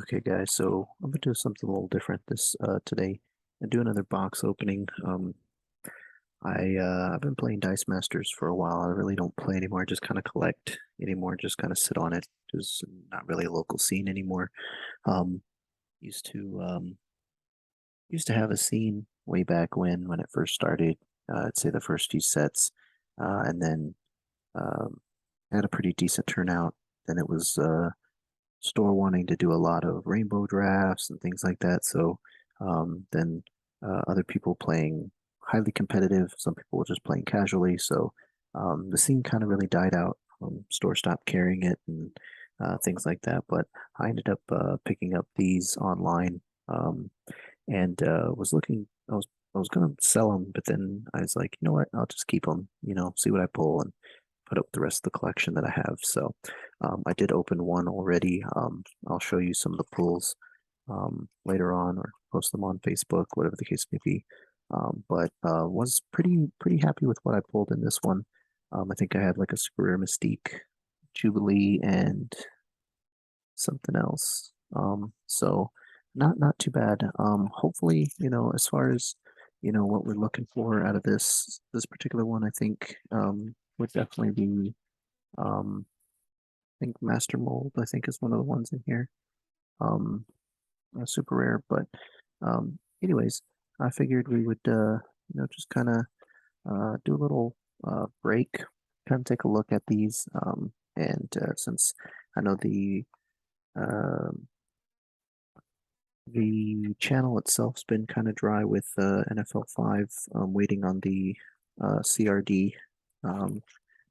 Okay, guys, so I'm gonna do something a little different this today and do another box opening. I've been playing Dice Masters for a while. I really don't play anymore. I just kind of collect anymore, just kind of sit on it. Just not really a local scene anymore. Um, used to used to have a scene way back when it first started. I'd say the first few sets, and then um, had a pretty decent turnout. Then it was store wanting to do a lot of rainbow drafts and things like that. So then other people playing highly competitive, some people were just playing casually. So the scene kind of really died out. Store stopped carrying it and things like that. But I ended up picking up these online and was looking. I was gonna sell them, but then I was like, you know what? I'll just keep them. See what I pull and put up the rest of the collection that I have. So I did open one already. I'll show you some of the pulls later on or post them on Facebook, whatever the case may be. But was pretty happy with what I pulled in this one. I think I had like a super rare Mystique, Jubilee, and something else. So not too bad. Hopefully, as far as what we're looking for out of this particular one, I think would definitely be I think Master Mold, I think, is one of the ones in here. Um, Super rare, but anyways, I figured we would just kind of do a little break, kind of take a look at these. And since I know the channel itself's been kind of dry with NFL 5, waiting on the CRD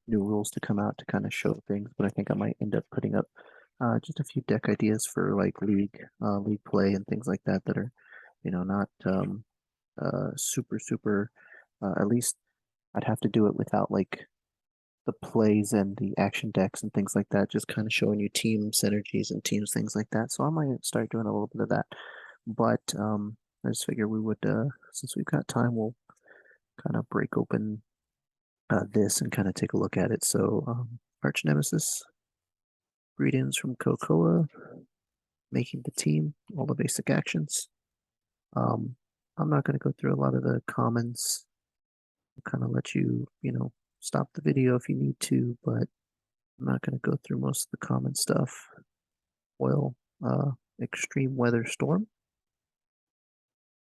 new rules to come out to kind of show things, but I think I might end up putting up just a few deck ideas for like league play and things like that that are, not super. At least I'd have to do it without like the plays and the action decks and things like that, just kind of showing you team synergies and teams, things like that. So I might start doing a little bit of that. But I just figure we would, since we've got time, we'll kind of break open this and kind of take a look at it. So, Arch Nemesis, greetings from Cocoa, making the team, all the basic actions. Um, I'm not going to go through a lot of the commons. I'll kind of let you, stop the video if you need to, but I'm not going to go through most of the common stuff. Oil, extreme weather storm,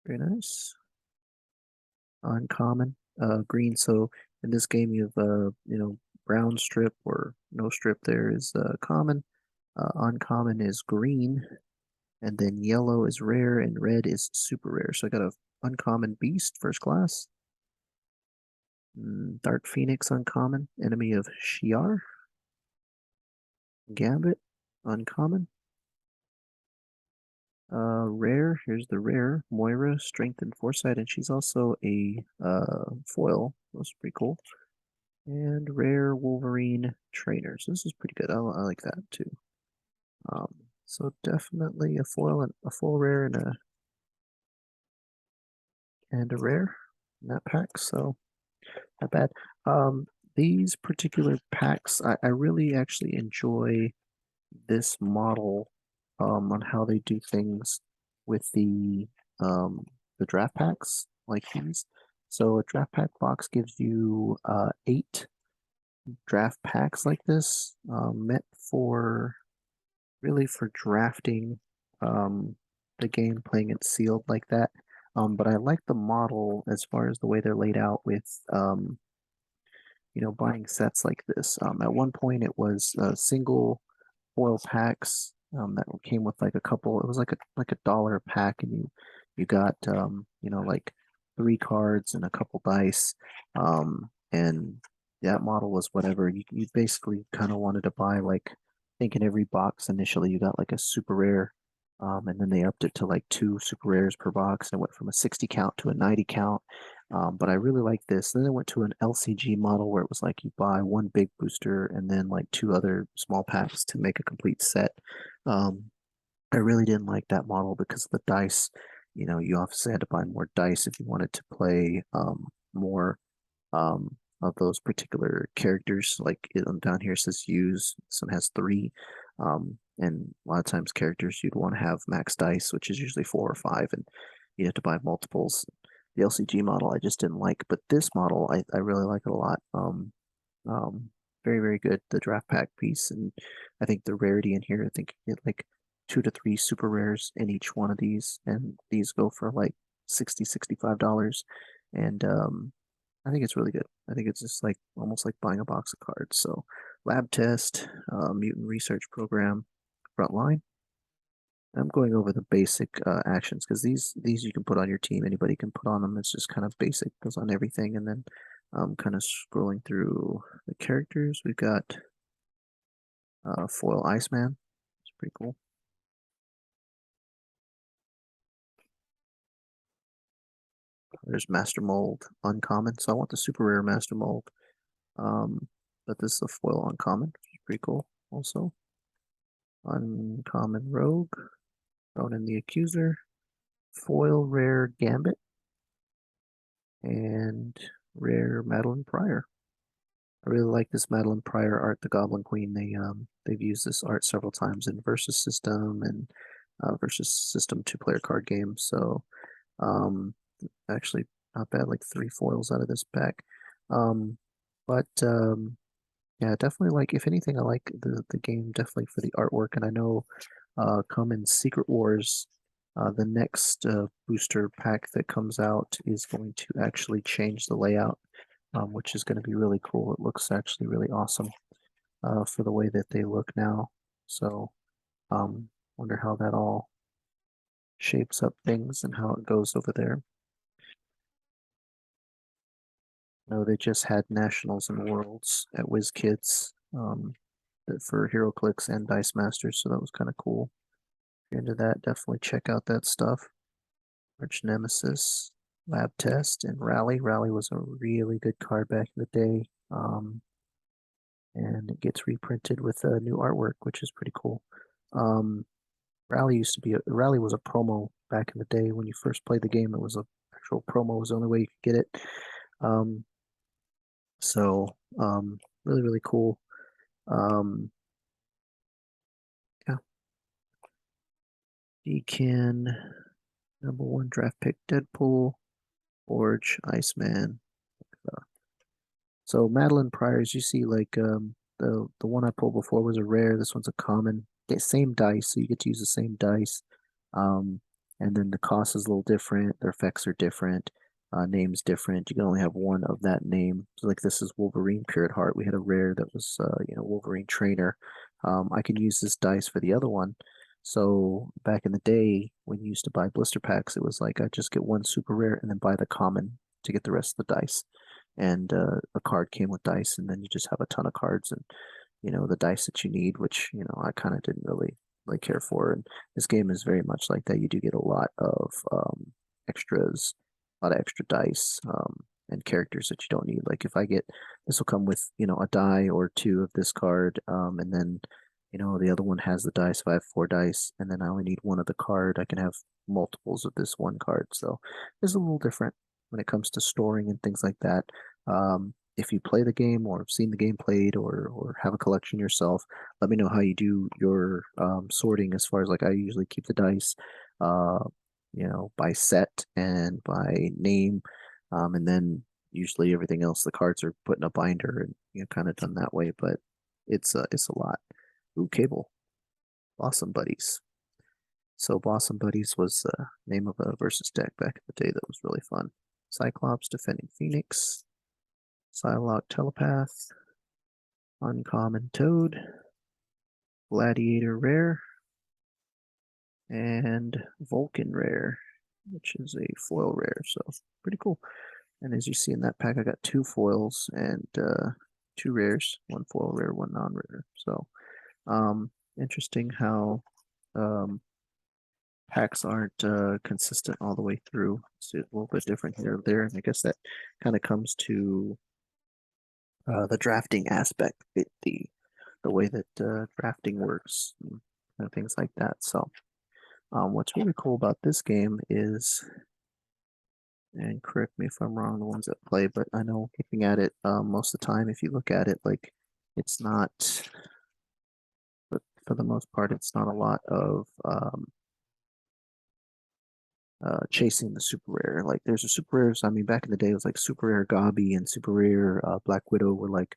very nice. Uncommon, green. So in this game, you have brown strip or no strip. There is common. Uncommon is green, and then yellow is rare, and red is super rare. So I got a uncommon beast, first class. Dark Phoenix uncommon, enemy of Shiar. Gambit uncommon. Rare, here's the rare. Moira, strength and foresight, and she's also a foil. That's pretty cool. And rare Wolverine trainer. So this is pretty good. I like that too. So definitely a foil and a full rare and a rare in that pack. So not bad. These particular packs, I really actually enjoy this model on how they do things with the draft packs like these. So a draft pack box gives you 8 draft packs like this, meant for really for drafting the game, playing it sealed like that. But I like the model as far as the way they're laid out with buying sets like this. At one point, it was single foil packs that came with like a couple. It was like a dollar a pack, and you got like 3 cards and a couple dice. And that model was whatever you basically kind of wanted to buy. Like, I think in every box initially you got like a super rare. And then they upped it to like 2 super rares per box and went from a 60 count to a 90 count. But I really like this. Then they went to an LCG model where it was like you buy 1 big booster and then like 2 other small packs to make a complete set. Um, I really didn't like that model because of the dice. You obviously had to buy more dice if you wanted to play more of those particular characters. Like down here it says use. This one has 3. And a lot of times characters you'd want to have max dice, which is usually 4 or 5, and you have to buy multiples. The LCG model I just didn't like, but this model I really like it a lot. Um, very, very good. The draft pack piece, and I think the rarity in here, I think you get like 2 to 3 super rares in each one of these, and these go for like 60, $65. And I think it's really good. I think it's just like almost like buying a box of cards. So lab test, mutant research program, frontline. I'm going over the basic actions because these you can put on your team. Anybody can put on them. It's just kind of basic, goes on everything. And then kind of scrolling through the characters. We've got foil Iceman. It's pretty cool. There's Master Mold uncommon. So I want the super rare Master Mold. Um, but this is a foil uncommon, which is pretty cool. Also, uncommon Rogue, thrown in the Accuser, foil rare Gambit, and rare Madeline Pryor. I really like this Madeline Pryor art, the Goblin Queen. They've used this art several times in Versus System and Versus System 2-player card games. So um, actually not bad, like 3 foils out of this pack. But yeah, definitely like if anything, I like the game definitely for the artwork. And I know come in Secret Wars, the next booster pack that comes out is going to actually change the layout, which is going to be really cool. It looks actually really awesome for the way that they look now. So, wonder how that all shapes up things and how it goes over there. No, they just had Nationals and Worlds at WizKids for HeroClix and Dice Masters, so that was kind of cool. If you're into that, definitely check out that stuff. Arch Nemesis, Lab Test, and Rally. Rally was a really good card back in the day, and it gets reprinted with a new artwork, which is pretty cool. Rally used to be Rally was a promo back in the day when you first played the game. It was a actual promo. It was the only way you could get it. Um, so really really cool. Um, yeah, Deacon, #1 draft pick, Deadpool, Forge, Iceman. So Madeline Pryor's, you see, like the one I pulled before was a rare. This one's a common. Same dice, so you get to use the same dice. Um, and then the cost is a little different. Their effects are different. Names different. You can only have one of that name. So like this is Wolverine Pure at Heart. We had a rare that was Wolverine Trainer. I can use this dice for the other one. So back in the day when you used to buy blister packs, it was like I just get one super rare and then buy the common to get the rest of the dice. And a card came with dice, and then you just have a ton of cards and the dice that you need, which I kind of didn't really care for. And this game is very much like that. You do get a lot of extras, a lot of extra dice and characters that you don't need. Like if I get this will come with a die or two of this card, and then the other one has the dice. If I have 4 dice, and then I only need one of the card, I can have multiples of this one card. So it's a little different when it comes to storing and things like that. If you play the game or have seen the game played or have a collection yourself, let me know how you do your sorting as far as like I usually keep the dice, uh, by set and by name, and then usually everything else the cards are put in a binder and kind of done that way. But it's a lot. Ooh, Cable, Blossom Buddies. So Blossom Buddies was the name of a versus deck back in the day that was really fun. Cyclops defending Phoenix, Psylocke Telepath, Uncommon Toad, Gladiator Rare, and Vulcan Rare, which is a foil rare. So pretty cool. And as you see in that pack, I got 2 foils and 2 rares, 1 foil rare, 1 non-rare. So interesting how um, packs aren't consistent all the way through. It's a little bit different here or there. And I guess that kind of comes to the drafting aspect, the way that drafting works, and things like that. So, what's really cool about this game is, and correct me if I'm wrong, the ones that play, but I know looking at it most of the time, if you look at it, like it's not the most part, it's not a lot of chasing the super rare. Like there's a super rares. I mean, back in the day, it was like super rare Gabi and super rare Black Widow were like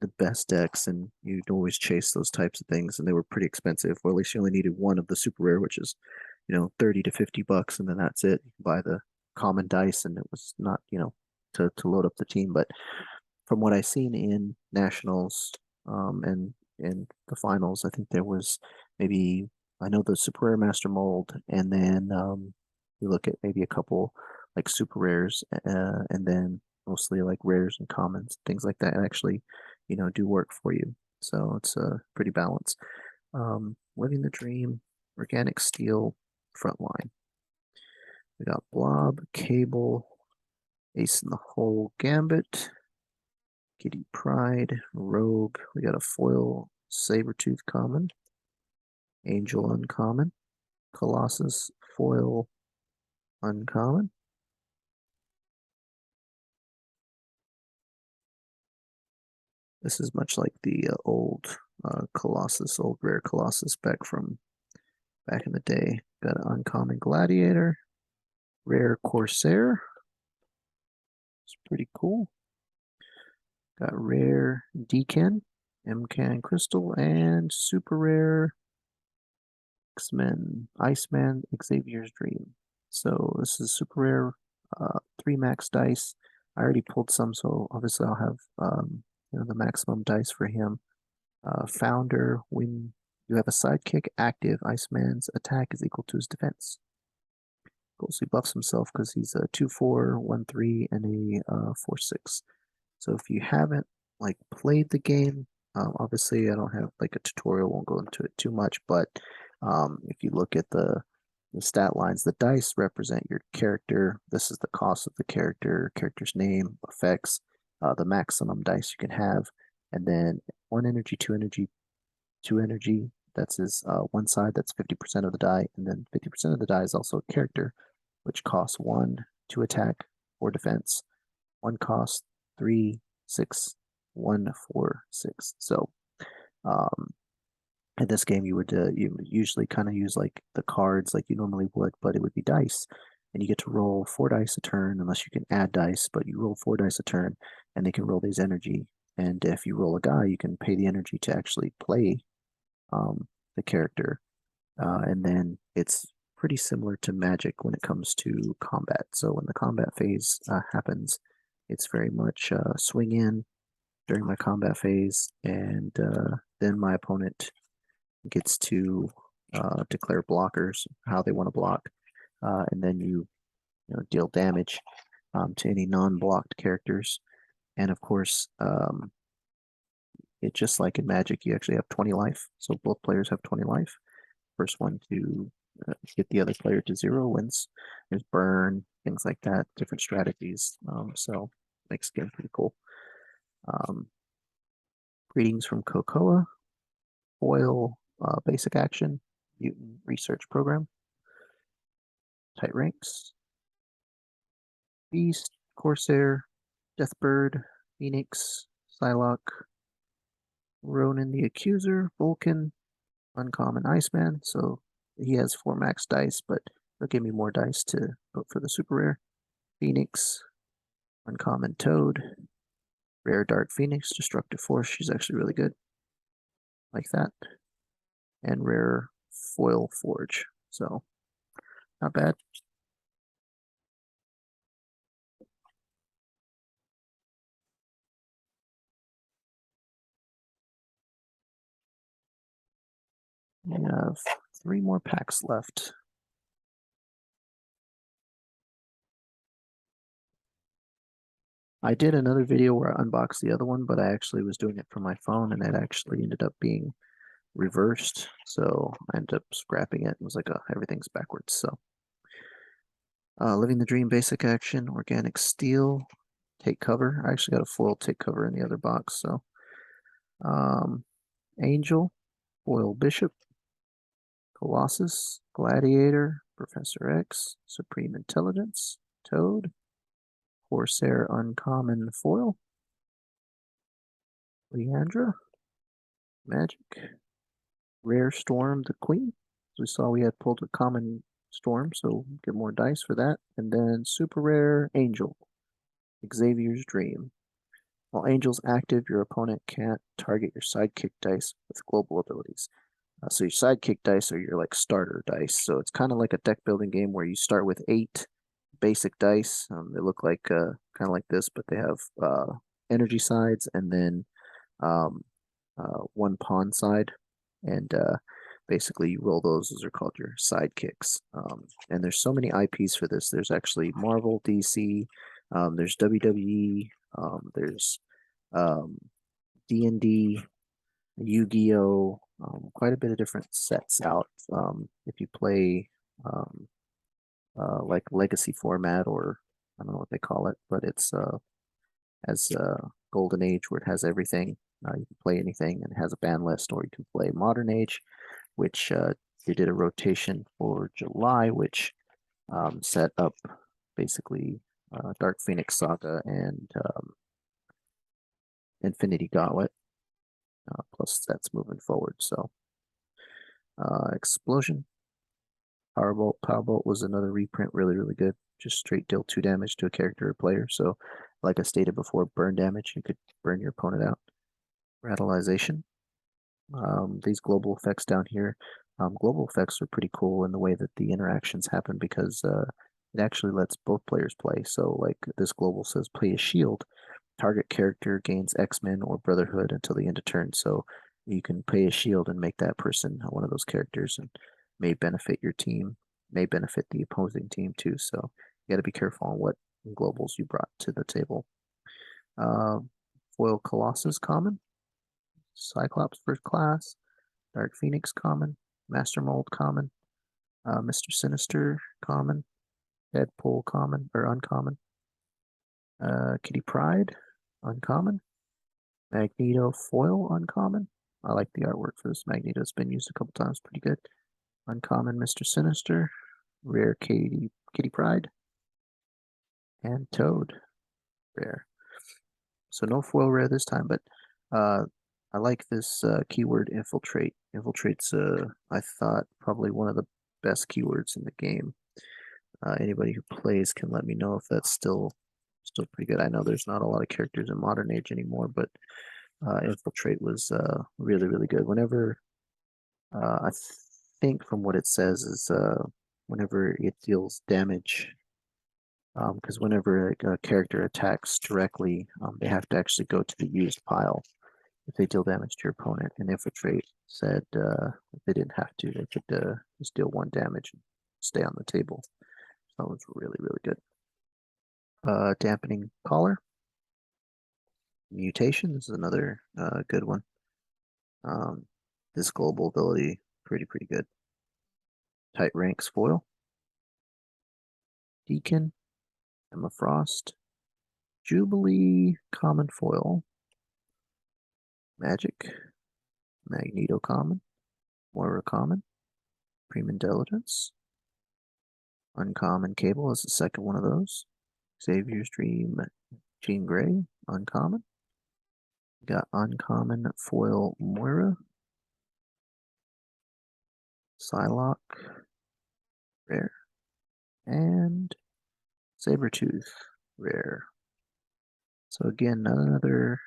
the best decks, and you'd always chase those types of things, and they were pretty expensive. Or at least you only needed one of the super rare, which is 30 to 50 bucks, and then that's it. You can buy the common dice, and it was not to load up the team. But from what I seen in nationals and in the finals, I think there was maybe I know the super rare master mold, and then you look at maybe a couple like super rares, and then mostly like rares and commons, things like that, actually, do work for you. So it's pretty balanced. Living the Dream, Organic Steel, Frontline. We got Blob, Cable, Ace in the Hole, Gambit, Kitty Pride, Rogue. We got a foil Sabertooth common, Angel uncommon, Colossus foil uncommon. This is much like the old Colossus, old rare Colossus back in the day. Got an uncommon Gladiator, rare Corsair. It's pretty cool. Got rare Decan, MCAN Crystal, and super rare X-Men, Iceman, Xavier's Dream. So this is super rare, 3 max dice. I already pulled some, so obviously I'll have the maximum dice for him. Founder, when you have a sidekick active, Iceman's attack is equal to his defense. Cool, so he buffs himself because he's a 2/4, 1/3, and a 4/6. So if you haven't like played the game, obviously I don't have like a tutorial, won't go into it too much, but if you look at the stat lines, the dice represent your character. This is the cost of the character's name, effects, the maximum dice you can have, and then 1 energy, 2 energy, 2 energy. That's his one side. That's 50% of the die, and then 50% of the die is also a character, which costs 1 to attack or defense. 1 cost 3, 6, 1, 4, 6. So in this game, you would usually kind of use like the cards like you normally would, but it would be dice, and you get to roll 4 dice a turn, unless you can add dice. But you roll 4 dice a turn, and they can roll these energy. And if you roll a guy, you can pay the energy to actually play the character, and then it's pretty similar to Magic when it comes to combat. So when the combat phase happens, it's very much swing in during my combat phase, and then my opponent gets to declare blockers, how they want to block, and then you deal damage to any non-blocked characters. And of course, it just like in Magic, you actually have 20 life, so both players have 20 life. First one to get the other player to 0 wins. There's burn, things like that, different strategies. So makes the game pretty cool. Greetings from Cocoa, Foil, Basic Action, Mutant Research Program, Tight Ranks, Beast, Corsair, Deathbird, Phoenix, Psylocke, Ronan the Accuser, Vulcan, Uncommon Iceman. So he has 4 max dice, but they'll give me more dice to put for the super rare. Phoenix, Uncommon Toad, Rare Dark Phoenix, Destructive Force. She's actually really good. Like that. And rare Foil Forge. So, not bad. We have 3 more packs left. I did another video where I unboxed the other one, but I actually was doing it from my phone, and it actually ended up being reversed. So I ended up scrapping it. It was like, everything's backwards. So Living the Dream Basic Action, Organic Steel, Take Cover. I actually got a foil Take Cover in the other box. So Angel, Foil Bishop, Colossus, Gladiator, Professor X, Supreme Intelligence, Toad, Corsair Uncommon Foil, Leandra, Magic, Rare Storm, the Queen. As we saw, we had pulled a common Storm, so get more dice for that. And then super rare Angel, Xavier's Dream. While Angel's active, your opponent can't target your sidekick dice with global abilities. So your sidekick dice are your like starter dice. So it's kind of like a deck building game where you start with 8 basic dice. They look like kind of like this, but they have energy sides and then um, one pawn side, and basically you roll those. Those are called your sidekicks. And there's so many IPs for this. There's actually Marvel, DC, there's WWE, there's D&D, Yu-Gi-Oh, quite a bit of different sets out. If you play like legacy format, or I don't know what they call it, but it's as Golden Age where it has everything. You can play anything and it has a ban list, or you can play Modern Age, which they did a rotation for July, which set up basically Dark Phoenix Saga and Infinity Gauntlet, plus that's moving forward. So Explosion, Powerbolt. Powerbolt was another reprint, really, really good. Just straight deal 2 damage to a character or player. So, like I stated before, burn damage. You could burn your opponent out. Radicalization. These global effects down here. Global effects are pretty cool in the way that the interactions happen because it actually lets both players play. So, like this global says, play a shield. Target character gains X-Men or Brotherhood until the end of turn. So you can play a shield and make that person one of those characters, and may benefit your team, may benefit the opposing team too. So you got to be careful on what globals you brought to the table. Uh, Foil Colossus common, Cyclops first class, Dark Phoenix common, Master Mold common, Mr. Sinister common, Deadpool common or uncommon, Kitty Pryde uncommon, Magneto foil uncommon. I like the artwork for this Magneto. It's been used a couple times, pretty good. Uncommon Mr. Sinister, rare Kitty Pryde, and Toad rare. So no foil rare this time, but I like this keyword infiltrate. Infiltrate's I thought probably one of the best keywords in the game. Anybody who plays can let me know if that's still pretty good. I know there's not a lot of characters in Modern Age anymore, but infiltrate was really, really good. Whenever I think from what it says is whenever it deals damage, because whenever a character attacks directly, they have to actually go to the used pile if they deal damage to your opponent. And infiltrate said if they didn't have to, they could just deal 1 damage and stay on the table. So that was really, really good. Dampening collar. Mutation, this is another good one. This global ability, pretty good. Tight ranks foil. Deacon, Emma Frost, Jubilee, common foil. Magic, Magneto common, Moira common, Prima Intelligence. Uncommon Cable is the second one of those. Xavier's Dream, Jean Grey, uncommon. Got uncommon foil Moira. Psylocke, rare. And Sabretooth, rare. So again, another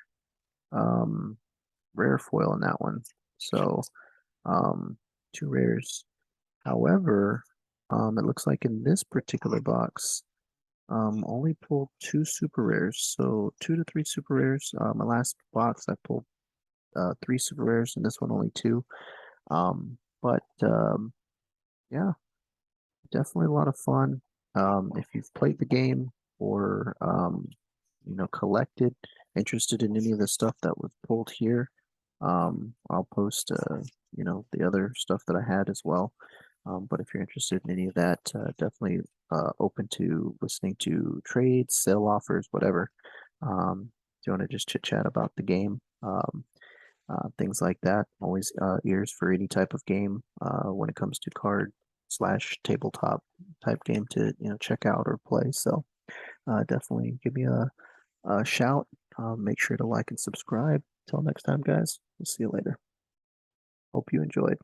rare foil in that one. So 2 rares. However, it looks like in this particular box, only pulled 2 super rares. So 2 to 3 super rares. My last box I pulled 3 super rares, and this one only 2. But yeah, definitely a lot of fun. If you've played the game or collected, interested in any of the stuff that was pulled here, I'll post the other stuff that I had as well. But if you're interested in any of that, definitely open to listening to trades, sale offers, whatever. If you want to just chit chat about the game, things like that. Always ears for any type of game when it comes to card slash tabletop type game to check out or play. So definitely give me a shout. Make sure to like and subscribe. Till next time, guys. We'll see you later. Hope you enjoyed.